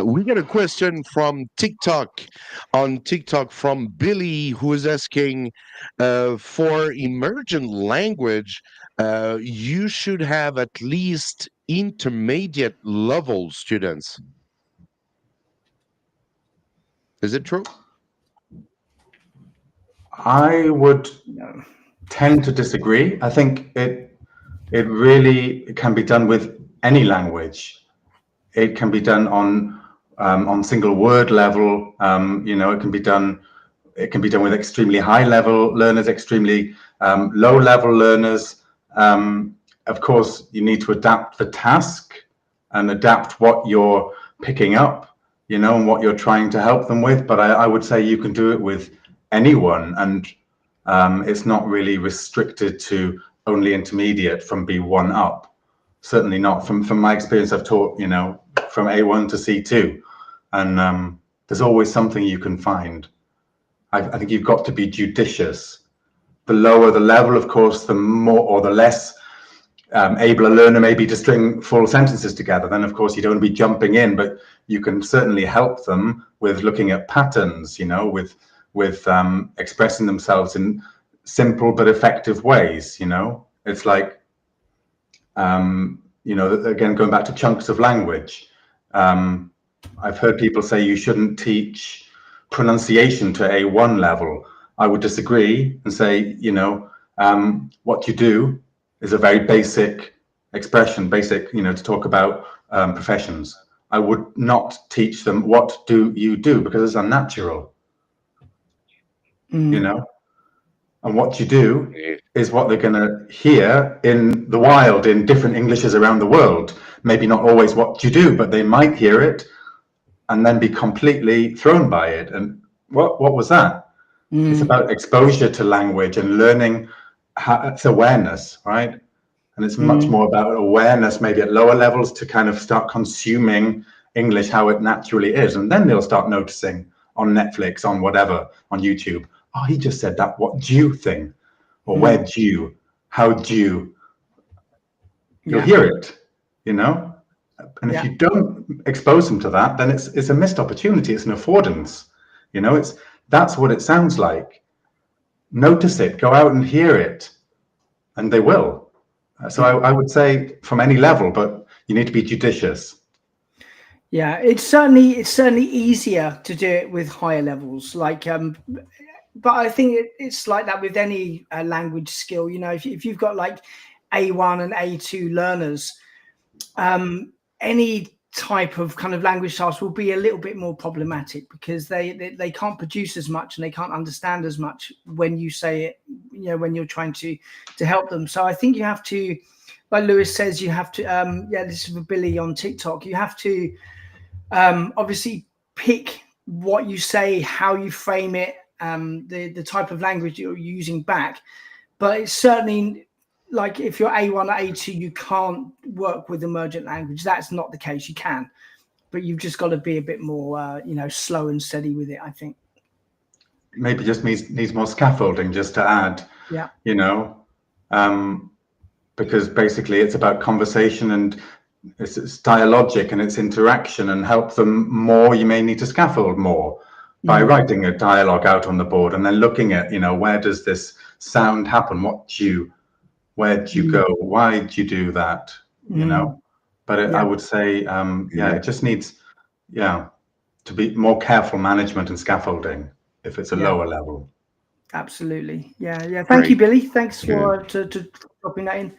We get a question from TikTok from Billy, who is asking for emergent language, you should have at least intermediate level students. Is it true? I would tend to disagree. I think it really can be done with any language. It can be done on single word level. It can be done. It can be done with extremely high level learners, extremely low level learners. Of course, you need to adapt the task and adapt what you're picking up, and what you're trying to help them with. But I would say you can do it with anyone, and it's not really restricted to only intermediate from B1 up. Certainly not. From my experience, I've taught, from A1 to C2, and there's always something you can find. I think you've got to be judicious. The lower the level, of course, the more or the less able a learner may be to string full sentences together. Then, of course, you don't want to be jumping in, but you can certainly help them with looking at patterns, with expressing themselves in simple but effective ways. It's like, again, going back to chunks of language. I've heard people say you shouldn't teach pronunciation to A1 level. I would disagree and say, what you do is a very basic expression, to talk about professions. I would not teach them what do you do, because it's unnatural, and what you do is what they're going to hear in the wild, in different Englishes around the world. Maybe not always what you do, but they might hear it and then be completely thrown by it. And what was that? It's about exposure to language and learning. It's awareness, right? And it's much more about awareness, maybe at lower levels, to kind of start consuming English how it naturally is. And then they'll start noticing on Netflix, on whatever, on YouTube, oh, he just said that what do you thing, or where do you, how do you, you'll hear it, and if you don't expose them to that, then it's a missed opportunity. It's an affordance. That's what it sounds like. Notice it, go out and hear it, and they will. So I would say from any level, but you need to be judicious. Yeah, it's certainly easier to do it with higher levels. But I think it's like that with any language skill. If you've got like A1 and A2 learners, any type of kind of language task will be a little bit more problematic, because they can't produce as much and they can't understand as much when you say it, when you're trying to help them. So I think you have to, like Lewis says, you have to, this is for Billy on TikTok, you have to obviously pick what you say, how you frame it, the type of language you're using back. But it's certainly, like, if you're A1 or A2, you can't work with emergent language. That's not the case. You can, but you've just got to be a bit more, slow and steady with it, I think. Maybe just needs more scaffolding, just to add. Yeah. Because basically it's about conversation, and it's dialogic, and it's interaction, and help them more. You may need to scaffold more by writing a dialogue out on the board, and then looking at, where does this sound happen? Where do you go? Why do you do that? But I would say, it just needs, to be more careful management and scaffolding if it's a lower level. Absolutely. Yeah. Thank you, Billy. Thanks for dropping that in.